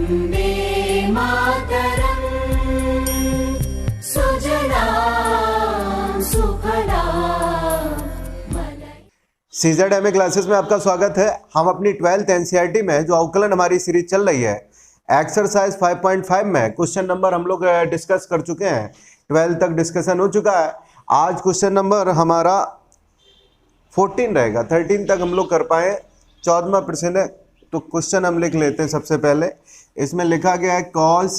वन्दे मातरम् सुजलां सुफलां CZ classes में आपका स्वागत है। हम अपनी 12th एनसीईआरटी में जो अवकलन हमारी सीरीज चल रही है, एक्सरसाइज 5.5 में क्वेश्चन नंबर हम लोग डिस्कस कर चुके हैं। 12 तक डिस्कशन हो चुका है। आज क्वेश्चन नंबर हमारा 14 रहेगा, 13 तक हम लोग कर पाए। 14वां प्रश्न है, तो क्वेश्चन हम लिख लेते हैं। सबसे पहले इसमें लिखा गया है cos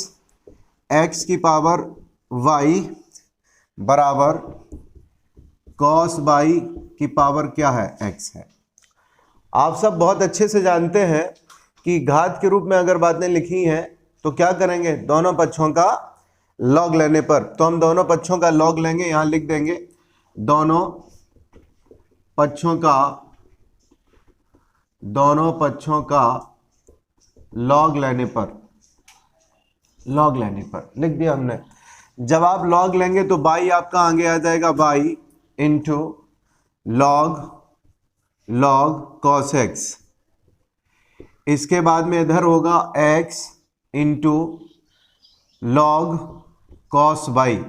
x की पावर y बराबर cos y की पावर क्या है, x है। आप सब बहुत अच्छे से जानते हैं कि घात के रूप में अगर बातें लिखी हैं तो क्या करेंगे, दोनों पक्षों का लॉग लेने पर। तो हम दोनों पक्षों का लॉग लेंगे, यहां लिख देंगे दोनों पक्षों का लॉग लेने पर लिख दिया हमने। जब आप लॉग लेंगे तो बाई आपका आगे आ जाएगा, y into log cos x. इसके बाद में इधर होगा x into log cos y,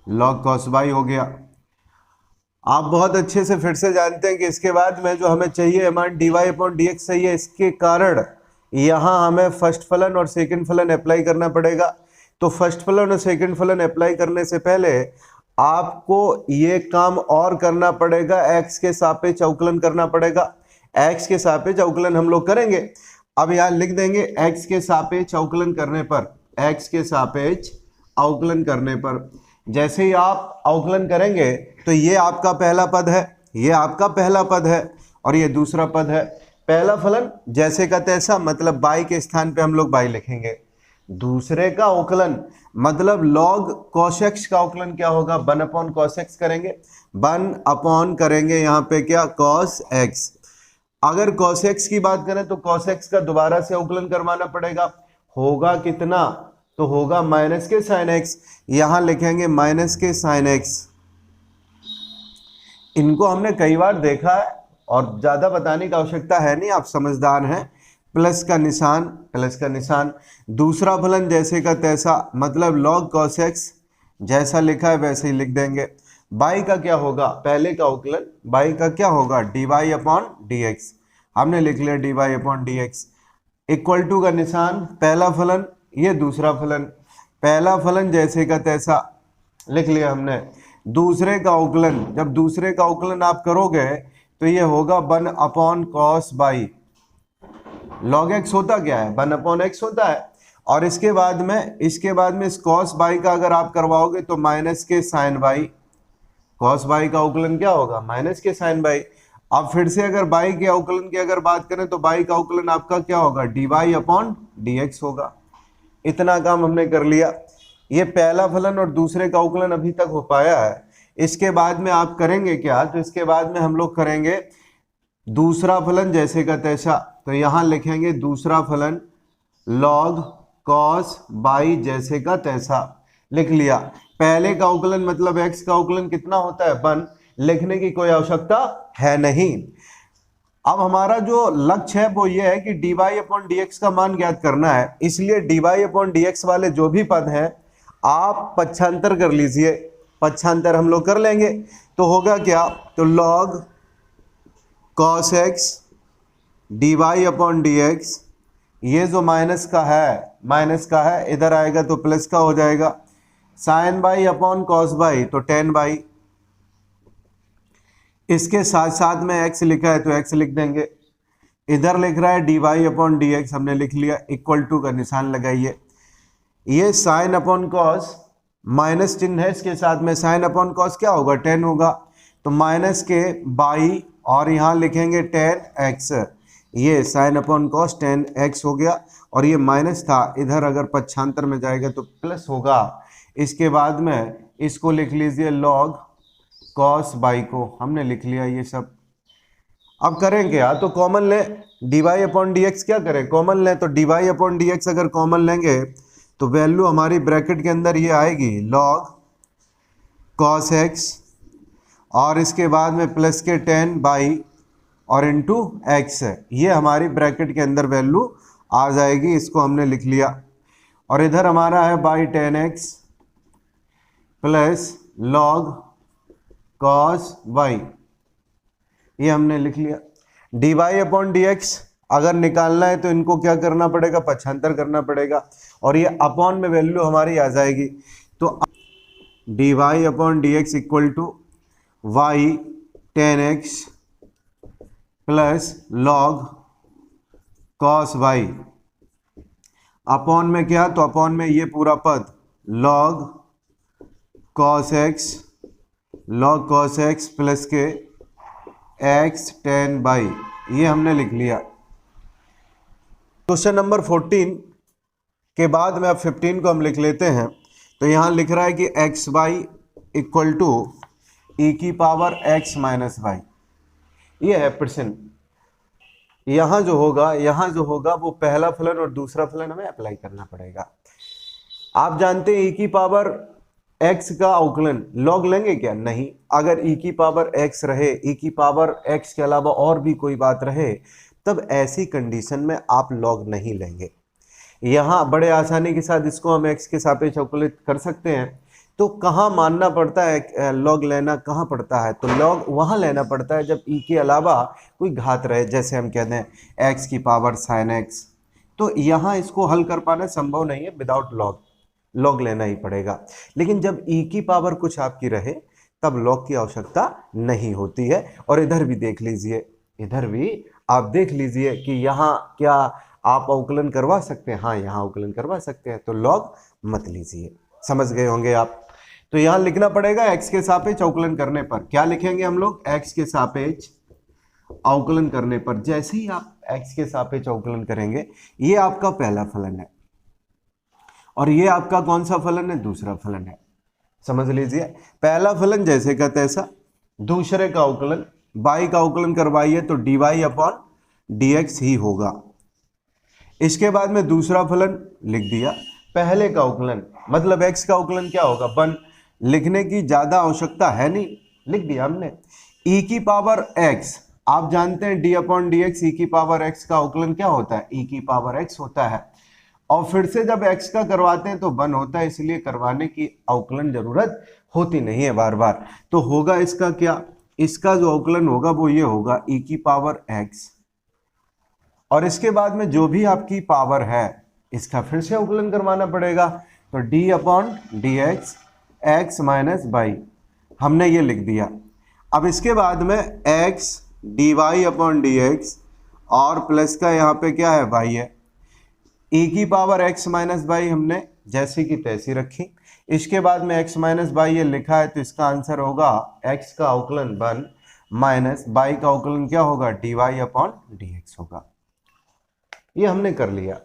log cos y हो गया। आप बहुत अच्छे से फिर से जानते हैं कि इसके बाद में जो हमें चाहिए मान dy अपॉन dx चाहिए। इसके कारण यहां हमें फर्स्ट फलन और सेकंड फलन अप्लाई करना पड़ेगा। तो फर्स्ट फलन और सेकंड फलन अप्लाई करने से पहले आपको ये काम और करना पड़ेगा, x के सापेक्ष अवकलन करना पड़ेगा। x के सापेक्ष अवकलन हम लोग करेंगे। अब यहां लिख देंगे x के सापेक्ष अवकलन करने पर, x के सापेक्ष अवकलन करने पर जैसे ही आप अवकलन करेंगे तो ये आपका पहला पद है, ये आपका पहला पद है और ये दूसरा पद है। पहला फलन जैसे का तैसा, मतलब बाई के स्थान पे हम लोग बाई लिखेंगे। दूसरे का अवकलन मतलब लॉग cos x का अवकलन क्या होगा, 1 अपॉन cos x करेंगे। 1 अपॉन करेंगे यहाँ पे क्या, cos x। अगर cos x की बात करें तो cos x का दोबारा से अवकलन करवाना पड़ेगा। होगा कितना, तो होगा माइनस के साइन x। यहां लिखेंगे माइनस के साइन x। इनको हमने कई बार देखा है और ज्यादा बताने की आवश्यकता है नहीं, आप समझदार हैं। प्लस का निशान। दूसरा फलन जैसे का तैसा, मतलब log cos x जैसा लिखा है वैसे ही लिख देंगे। बाई का क्या होगा, पहले का अवकलन बाई का क्या होगा, dy अपॉन dx। हमने लिख लिया dy upon dx equal to का निशान, पहला फलन ये दूसरा फलन। पहला फलन जैसे का तैसा लिख लिया हमने। दूसरे का अवकलन, जब दूसरे का अवकलन आप करोगे तो ये होगा 1 upon cos by. Log x होता क्या है, 1 अपॉन एक्स होता है। और इसके बाद में इस कॉस बाई का अगर आप करवाओगे तो माइनस के साइन बाई। कॉस बाई का अवकलन क्या होगा, माइनस के साइन बाई। अब फिर से अगर बाई के अवकलन की अगर बात करें तो बाई का अवकलन आपका क्या होगा, dy अपॉन dx होगा। इतना काम हमने कर लिया। ये पहला फलन और दूसरे का अवकलन अभी तक हो पाया है। इसके बाद में आप करेंगे क्या, तो इसके बाद में हम लोग करेंगे दूसरा फलन जैसे का तैसा। तो यहां लिखेंगे दूसरा फलन log cos बाई जैसे का तैसा लिख लिया। पहले का अवकलन मतलब x का अवकलन कितना होता है, 1, लिखने की कोई आवश्यकता है नहीं। अब हमारा जो लक्ष्य है वो ये है कि dy अपॉन dx का मान ज्ञात करना है। इसलिए dy अपॉन dx वाले जो भी पद हैं आप पक्षांतर कर लीजिए। पक्षांतर हम लोग कर लेंगे तो होगा क्या, तो log cos x dy upon dx, ये जो माइनस का है इधर आएगा तो प्लस का हो जाएगा। Sine y upon cos y तो टेन बाई। इसके साथ साथ में x लिखा है तो x लिख देंगे। इधर लिख रहा है dy अपॉन dx, हमने लिख लिया। इक्वल टू का निशान लगाइए। ये साइन अपॉन कॉस, माइनस चिन्ह है इसके साथ में, साइन अपॉन कॉस क्या होगा, 10 होगा। तो माइनस के बाई और यहाँ लिखेंगे 10x। ये साइन अपॉन कॉस 10x हो गया और ये माइनस था, इधर अगर पक्षांतर में जाएगा तो प्लस होगा। इसके बाद में इसको लिख लीजिए लॉग कॉस बाई को, हमने लिख लिया ये सब। अब करें क्या, तो कॉमन लें, dy अपॉन dx क्या करें, कॉमन लें। तो dy अपॉन dx अगर कॉमन लेंगे तो वैल्यू हमारी ब्रैकेट के अंदर ये आएगी log cos x और इसके बाद में प्लस के 10 बाई और इंटू एक्स है, ये हमारी ब्रैकेट के अंदर वैल्यू आ जाएगी, इसको हमने लिख लिया। और इधर हमारा है y 10x plus log cos y, ये हमने लिख लिया। dy अपॉन dx अगर निकालना है तो इनको क्या करना पड़ेगा, पक्षांतर करना पड़ेगा, और ये अपॉन में वैल्यू हमारी आ जाएगी। तो dy upon dx equal to y 10x plus log cos y, upon में क्या, तो अपॉन में ये पूरा पद लॉग कॉस एक्स प्लस के x 10 ये हमने लिख लिया। क्वेश्चन नंबर 14 के बाद में अब 15 को हम लिख लेते हैं। तो यहां लिख रहा है कि एक्स वाई इक्वल टू ई की पावर x माइनस वाई, ये है प्रश्न। यहाँ जो होगा वो पहला फलन और दूसरा फलन हमें अप्लाई करना पड़ेगा। आप जानते हैं ई की पावर x का अवकलन लॉग लेंगे क्या, नहीं। अगर ई की पावर x रहे, ई की पावर x के अलावा और भी कोई बात रहे, तब ऐसी कंडीशन में आप लॉग नहीं लेंगे। यहाँ बड़े आसानी के साथ इसको हम x के सापेक्ष अवकलित कर सकते हैं। तो कहाँ मानना पड़ता है लॉग लेना, कहाँ पड़ता है, तो लॉग वहाँ लेना पड़ता है जब ई के अलावा कोई घात रहे, जैसे हम कहते हैं x की पावर sin x। तो यहाँ इसको हल कर पाना संभव नहीं है विदाउट लॉग लेना ही पड़ेगा। लेकिन जब ई की पावर कुछ आपकी रहे तब लॉग की आवश्यकता नहीं होती है। और इधर भी देख लीजिए, इधर भी आप देख लीजिए कि यहाँ क्या आप अवकलन करवा सकते हैं, हाँ यहाँ अवकलन करवा सकते हैं, तो लॉग मत लीजिए। समझ गए होंगे आप। तो यहाँ लिखना पड़ेगा x के सापेक्ष अवकलन करने पर, क्या लिखेंगे हम लोग, x के सापेक्ष अवकलन करने पर। जैसे ही आप x के सापेक्ष अवकलन करेंगे, ये आपका पहला फलन है और ये आपका कौन सा फलन है, दूसरा फलन है। समझ लीजिए, पहला फलन जैसे का तैसा, दूसरे का अवकलन y का अवकलन करवाइए तो dy अपॉन dx ही होगा। इसके बाद में दूसरा फलन लिख दिया, पहले का अवकलन मतलब x का अवकलन क्या होगा, 1। लिखने की ज्यादा आवश्यकता है नहीं, लिख दिया हमने। e की पावर x, आप जानते हैं d अपॉन dx, e की पावर x का अवकलन क्या होता है, e की पावर x होता है। और फिर से जब x का करवाते हैं तो 1 होता है, इसलिए करवाने की अवकलन जरूरत होती नहीं है बार बार। तो होगा इसका क्या, इसका जो अवकलन होगा वो ये होगा e की पावर x, और इसके बाद में जो भी आपकी पावर है इसका फिर से अवकलन करवाना पड़ेगा। तो d upon dx x minus y, हमने ये लिख दिया। अब इसके बाद में x dy अपॉन dx और प्लस का यहाँ पे क्या है, y है। e की पावर x माइनस वाई हमने जैसी की तैसी रखी। इसके बाद में x माइनस वाई ये लिखा है, तो इसका आंसर होगा x का अवकलन 1 माइनस y का अवकलन क्या होगा, dy अपॉन dx होगा। ये हमने कर लिया।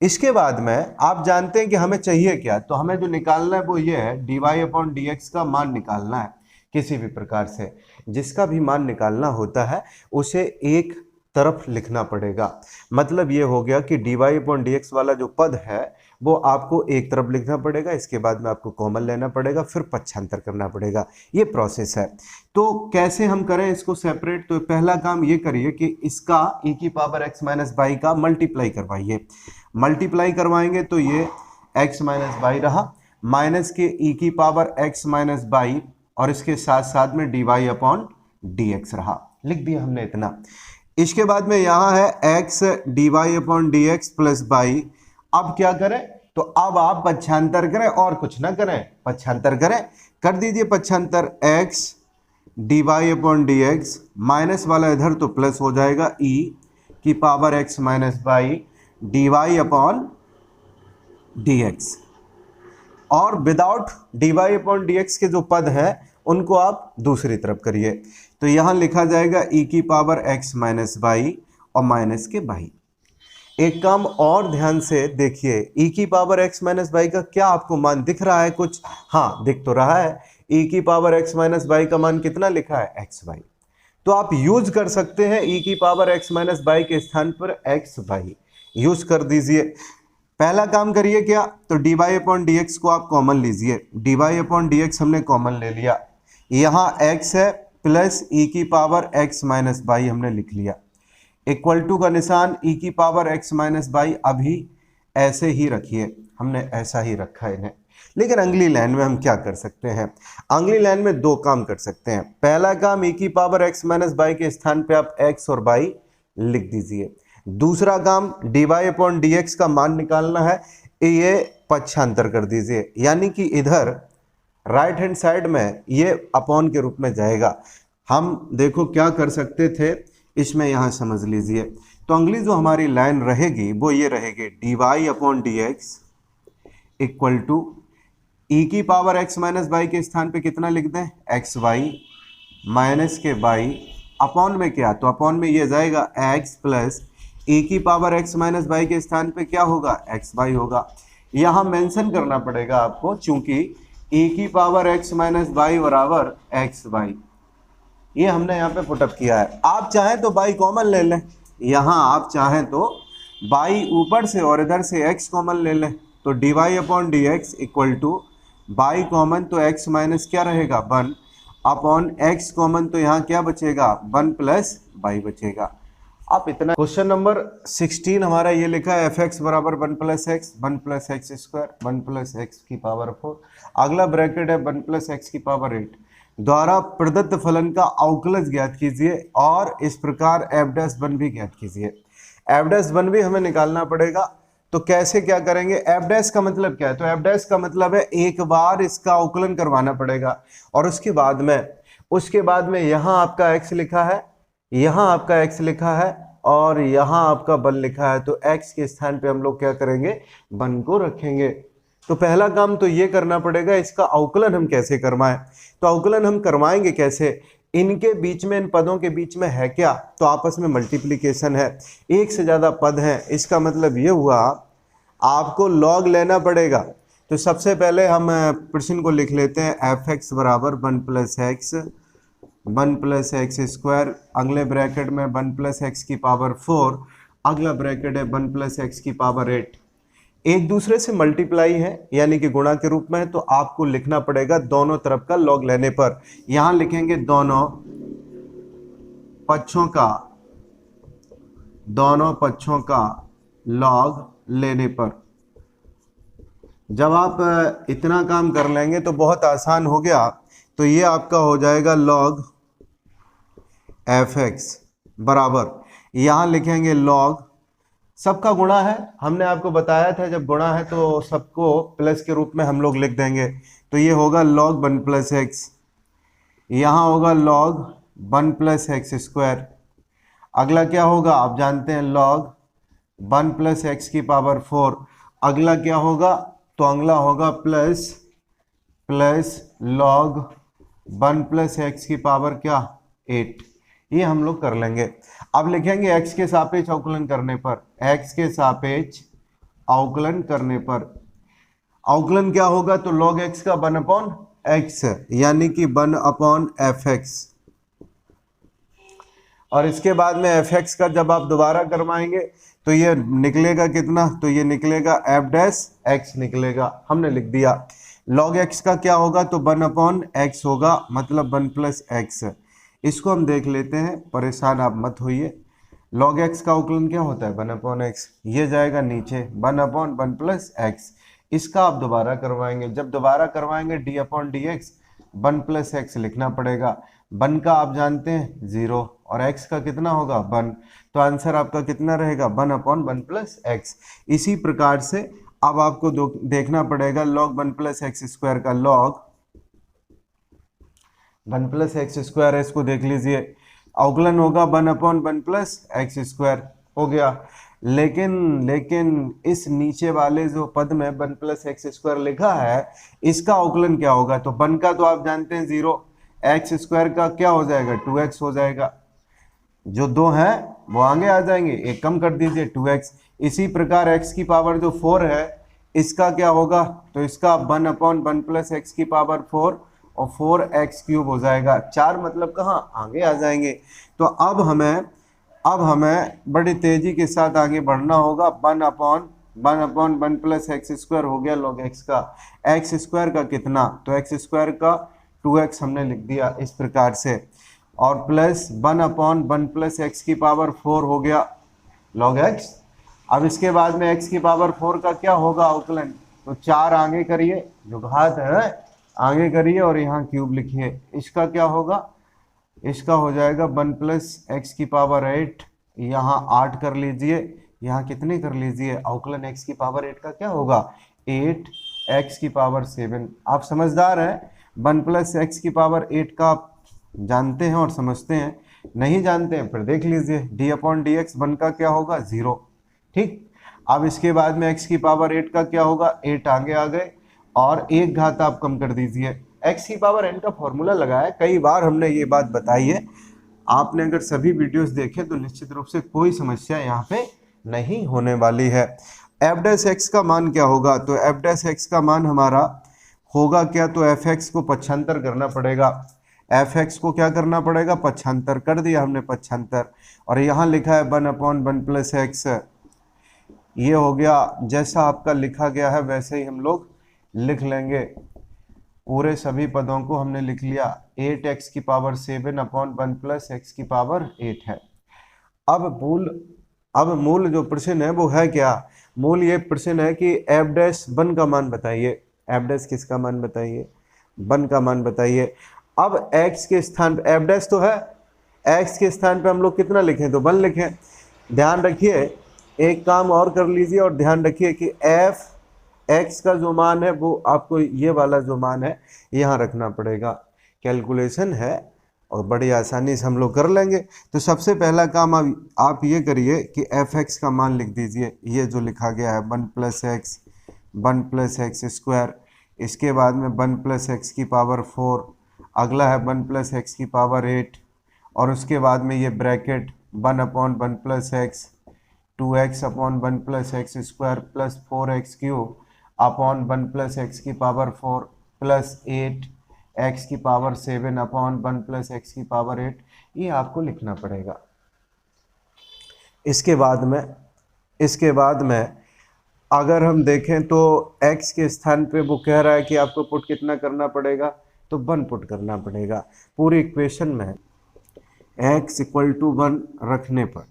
इसके बाद में आप जानते हैं कि हमें चाहिए क्या, तो हमें जो निकालना है वो ये है, dy अपॉन dx का मान निकालना है किसी भी प्रकार से। जिसका भी मान निकालना होता है उसे एक तरफ लिखना पड़ेगा। मतलब ये हो गया कि dy अपॉन dx वाला जो पद है वो आपको एक तरफ लिखना पड़ेगा, इसके बाद में आपको कॉमन लेना पड़ेगा, फिर पक्षांतर करना पड़ेगा। ये प्रोसेस है। तो कैसे हम करें इसको सेपरेट, तो पहला काम ये करिए कि इसका e की पावर x माइनस वाई का मल्टीप्लाई करवाइए। मल्टीप्लाई करवाएंगे तो ये x माइनस वाई रहा, माइनस के e की पावर x माइनस वाई, और इसके साथ साथ में dy अपॉन dx रहा। लिख दिया हमने इतना। इसके बाद में यहाँ है x dy upon dx plus y. अब क्या करें, तो अब आप पक्षांतर करें और कुछ ना करें, पक्षांतर करें, कर दीजिए पक्षांतर। x dy upon dx minus वाला इधर तो प्लस हो जाएगा, e की power x minus y dy upon dx। और विदाउट dy अपॉन dx के जो पद हैं उनको आप दूसरी तरफ करिए। तो यहाँ लिखा जाएगा e की पावर x माइनस वाई और माइनस के वाई। एक काम और ध्यान से देखिए, e की पावर x माइनस वाई का क्या आपको मान दिख रहा है कुछ, हाँ दिख तो रहा है। e की पावर x माइनस वाई का मान कितना लिखा है, एक्स वाई। तो आप यूज कर सकते हैं e की पावर x माइनस वाई के स्थान पर एक्स वाई यूज कर दीजिए। पहला काम करिए क्या, तो dy अपॉन dx को आप कॉमन लीजिए। dy अपॉन dx हमने कॉमन ले लिया, यहाँ x है प्लस e की पावर x माइनस वाई हमने लिख लिया। इक्वल टू का निशान e की पावर x माइनस बाई अभी ऐसे ही रखिए, हमने ऐसा ही रखा है इन्हें। लेकिन अगली लाइन में हम क्या कर सकते हैं, अगली लाइन में दो काम कर सकते हैं। पहला काम e की पावर x माइनस बाई के स्थान पे आप x और y लिख दीजिए। दूसरा काम dy अपॉन dx का मान निकालना है, ये पक्षांतर कर दीजिए, यानी कि इधर राइट हैंड साइड में ये अपॉन के रूप में जाएगा। हम देखो क्या कर सकते थे इसमें, यहाँ समझ लीजिए। तो अगली जो हमारी लाइन रहेगी वो ये रहेगी, dy upon dx equal to e की पावर x माइनस बाई के स्थान पे कितना लिख दें, एक्स वाई माइनस के बाई अपॉन में क्या, तो अपॉन में ये जाएगा x प्लस e की पावर x माइनस बाई के स्थान पे क्या होगा, एक्स वाई होगा। यहाँ मेंशन करना पड़ेगा आपको, चूंकि e की पावर x माइनस बाई बराबर एक्स वाई, ये हमने यहाँ पे पुटअप किया है। आप चाहें तो बाई कॉमन ले लें, यहाँ आप चाहें तो बाई ऊपर से और इधर से x कॉमन ले लें, तो dy upon D x equal two by common तो x माइनस क्या रहेगा 1 अपॉन x कॉमन तो यहाँ क्या बचेगा 1 प्लस बाई बचेगा। आप इतना, क्वेश्चन नंबर 16 हमारा ये लिखा है एफ एक्स बराबर 1 plus x square 1 plus x की पावर 4, अगला ब्रैकेट है 1 प्लस एक्स की पावर 8 द्वारा प्रदत्त फलन का अवकलज ज्ञात कीजिए और इस प्रकार एफ डैश वन भी ज्ञात कीजिए। एफ डैश वन भी हमें निकालना पड़ेगा, तो कैसे क्या करेंगे, एफ डैश का मतलब क्या है, तो एफ डैश का मतलब है एक बार इसका अवकलन करवाना पड़ेगा और उसके बाद में यहाँ आपका x लिखा है, यहाँ आपका x लिखा है और यहाँ आपका 1 लिखा है, तो x के स्थान पे हम लोग क्या करेंगे 1 को रखेंगे। तो पहला काम तो ये करना पड़ेगा, इसका अवकलन हम कैसे करवाएं, तो अवकलन हम करवाएंगे कैसे, इनके बीच में, इन पदों के बीच में है क्या, तो आपस में मल्टीप्लिकेशन है, एक से ज़्यादा पद हैं, इसका मतलब ये हुआ आपको लॉग लेना पड़ेगा। तो सबसे पहले हम प्रश्न को लिख लेते हैं, एफ एक्स बराबर 1 प्लस एक्स स्क्वायर, अगले ब्रैकेट में 1 प्लस एक्स की पावर 4, अगला ब्रैकेट है 1 प्लस एक्स की पावर 8, एक दूसरे से मल्टीप्लाई है यानी कि गुणा के रूप में है, तो आपको लिखना पड़ेगा दोनों तरफ का लॉग लेने पर। यहां लिखेंगे दोनों पक्षों का लॉग लेने पर। जब आप इतना काम कर लेंगे तो बहुत आसान हो गया, तो ये आपका हो जाएगा लॉग एफ एक्स बराबर, यहां लिखेंगे लॉग, सबका गुणा है, हमने आपको बताया था जब गुणा है तो सबको प्लस के रूप में हम लोग लिख देंगे, तो ये होगा log 1 प्लस एक्स, यहाँ होगा log 1 प्लस एक्स स्क्वायर, अगला क्या होगा आप जानते हैं log 1 प्लस एक्स की पावर 4, अगला क्या होगा, तो अगला होगा प्लस log 1 प्लस एक्स की पावर क्या 8, ये हम लोग कर लेंगे। अब लिखेंगे x के सापेक्ष अवकलन करने पर, x के सापेक्ष अवकलन करने पर अवकलन क्या होगा, तो log x का 1 अपॉन एक्स यानी कि 1 अपॉन एफ एक्स, और इसके बाद में एफ एक्स का जब आप दोबारा करवाएंगे तो ये निकलेगा कितना, तो ये निकलेगा एफ डैश एक्स निकलेगा, हमने लिख दिया। log x का क्या होगा, तो 1 अपॉन एक्स होगा, मतलब 1 प्लस एक्स। इसको हम देख लेते हैं, परेशान आप मत होइए। log x का अवकलन क्या होता है 1 अपॉन एक्स, ये जाएगा नीचे 1 अपॉन 1 प्लस एक्स, इसका आप दोबारा करवाएंगे, जब दोबारा करवाएंगे d upon D x 1 plus x लिखना पड़ेगा, 1 का आप जानते हैं 0 और x का कितना होगा 1, तो आंसर आपका कितना रहेगा 1 अपॉन 1 प्लस एक्स। इसी प्रकार से अब आपको देखना पड़ेगा log 1 प्लस एक्स स्क्वायर का log 1 प्लस एक्स स्क्वायर है, इसको देख लीजिए, अवकलन होगा 1 अपॉन 1 प्लस एक्स स्क्वायर हो गया। लेकिन इस नीचे वाले जो पद में 1 प्लस एक्स स्क्वायर लिखा है, इसका अवकलन क्या होगा, तो 1 का तो आप जानते हैं 0, एक्स स्क्वायर का क्या हो जाएगा 2x हो जाएगा, जो 2 हैं वो आगे आ जाएंगे, एक कम कर दीजिए 2x। इसी प्रकार x की पावर जो 4 है, इसका क्या होगा, तो इसका 1 अपॉन 1 प्लस एक्स की पावर 4 और 4x क्यूब हो जाएगा, 4 मतलब कहाँ आगे आ जाएंगे। तो अब हमें बड़ी तेजी के साथ आगे बढ़ना होगा। 1 अपॉन 1 प्लस एक्स स्क्वायर हो गया log x का, एक्स स्क्वायर का कितना, तो एक्स स्क्वायर का 2x हमने लिख दिया इस प्रकार से। और प्लस 1/1 प्लस एक्स की पावर 4 हो गया log x। अब इसके बाद में x की पावर 4 का क्या होगा अवकलन, तो 4 आगे करिए, जो घात है आगे करिए और यहाँ क्यूब लिखिए। इसका क्या होगा, इसका हो जाएगा 1 प्लस एक्स की पावर 8, यहाँ 8 कर लीजिए, यहाँ कितने कर लीजिए, अवकलन x की पावर 8 का क्या होगा 8 x की पावर 7। आप समझदार हैं, 1 प्लस एक्स की पावर 8 का आप जानते हैं और समझते हैं, नहीं जानते हैं फिर देख लीजिए, d/dx 1 का क्या होगा 0। ठीक, अब इसके बाद में x की पावर 8 का क्या होगा, 8 आगे आ गए और एक घात आप कम कर दीजिए। x की पावर n का फॉर्मूला लगाया, कई बार हमने ये बात बताई है, आपने अगर सभी वीडियोस देखे तो निश्चित रूप से कोई समस्या यहाँ पे नहीं होने वाली है। f' का मान क्या होगा, तो f' का मान हमारा होगा क्या, तो fx को पक्षांतर करना पड़ेगा, fx को क्या करना पड़ेगा, पक्षांतर कर दिया हमने पक्षांतर, और यहाँ लिखा है 1/1 प्लस एक्स, ये हो गया जैसा आपका लिखा गया है वैसे ही हम लोग लिख लेंगे, पूरे सभी पदों को हमने लिख लिया। 8x की पावर 7/1 प्लस एक्स की पावर 8 है। अब मूल जो प्रश्न है वो है क्या, मूल ये प्रश्न है कि f' का मान बताइए, f' किसका मान बताइए, 1 का मान बताइए। अब x के स्थान पे f' तो है, x के स्थान पे हम लोग कितना लिखें, तो 1 लिखें। ध्यान रखिए, एक काम और कर लीजिए और ध्यान रखिए कि f(x) का जो मान है वो आपको ये वाला जो मान है यहाँ रखना पड़ेगा। कैलकुलेशन है और बड़ी आसानी से हम लोग कर लेंगे। तो सबसे पहला काम आप ये करिए कि f(x) का मान लिख दीजिए, ये जो लिखा गया है 1 प्लस एक्स स्क्वायर, इसके बाद में 1 प्लस एक्स की पावर 4, अगला है 1 प्लस एक्स की पावर 8, और उसके बाद में ये bracket 1/1 plus x 2x/1 plus x square plus 4x cube upon 1 plus x की पावर 4 प्लस 8x की पावर 7/1 प्लस एक्स की पावर 8, ये आपको लिखना पड़ेगा। इसके बाद में अगर हम देखें तो x के स्थान पे वो कह रहा है कि आपको पुट कितना करना पड़ेगा, तो 1 पुट करना पड़ेगा। पूरी इक्वेशन में x = 1 रखने पर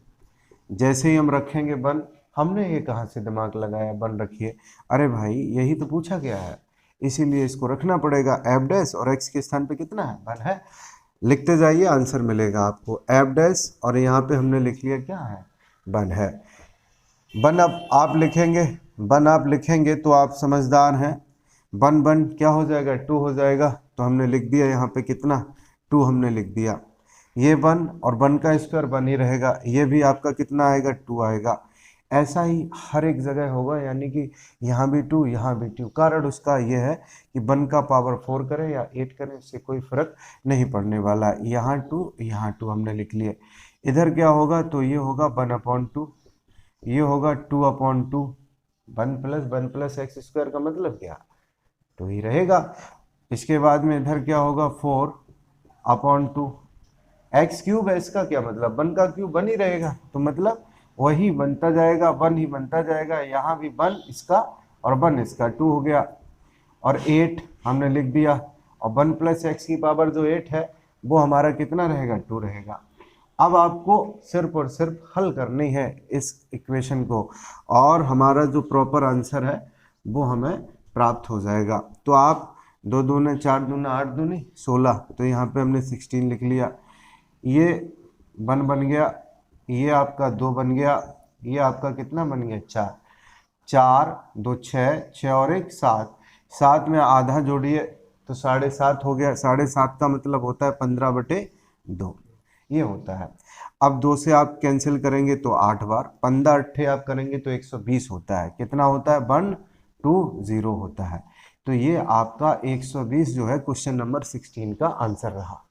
जैसे ही हम रखेंगे 1, हमने ये कहाँ से दिमाग लगाया 1 रखिए, अरे भाई यही तो पूछा गया है, इसीलिए इसको रखना पड़ेगा। f' और x के स्थान पे कितना है 1 है, लिखते जाइए आंसर मिलेगा आपको f' और यहाँ पे हमने लिख लिया क्या है 1 है। 1 अब आप लिखेंगे तो आप समझदार हैं, 1 क्या हो जाएगा 2 हो जाएगा, तो हमने लिख दिया यहाँ पे कितना 2 हमने लिख दिया। ये 1 और 1 का स्क्वायर 1 ही रहेगा, ये भी आपका कितना आएगा 2 आएगा। ऐसा ही हर एक जगह होगा, यानी कि यहाँ भी 2 यहाँ भी 2। कारण उसका ये है कि 1 का पावर 4 करें या 8 करें उससे कोई फर्क नहीं पड़ने वाला। यहाँ 2 यहाँ 2 हमने लिख लिए। इधर क्या होगा, तो ये होगा 1/2, ये होगा 2/2। 1 प्लस एक्स स्क्वायर का मतलब क्या, 2 ही रहेगा। इसके बाद में इधर क्या होगा 4/2। एक्स क्यूब है, इसका क्या मतलब 1 का क्यूब 1 ही रहेगा, तो मतलब वही बनता जाएगा, 1 ही बनता जाएगा। यहाँ भी 1 इसका और 1 इसका, 2 हो गया, और 8 हमने लिख दिया, और 1 प्लस एक्स की पावर जो 8 है वो हमारा कितना रहेगा 2 रहेगा। अब आपको सिर्फ और सिर्फ हल करनी है इस इक्वेशन को, और हमारा जो प्रॉपर आंसर है वो हमें प्राप्त हो जाएगा। तो आप 2 दूने 4 दूना 8 दूनी 16, तो यहाँ पे हमने 16 लिख लिया। ये 1 बन गया, ये आपका 2 बन गया, ये आपका कितना बन गया 4, 4 2 6 और 1 7, 7 में आधा जोड़िए तो 7.5 हो गया। 7.5 का मतलब होता है 15/2, ये होता है। अब 2 से आप कैंसिल करेंगे तो 8 बार, 15 8 आप करेंगे तो 120 होता है। कितना होता है 120 होता है। तो ये आपका 120 जो है क्वेश्चन नंबर 16 का आंसर रहा।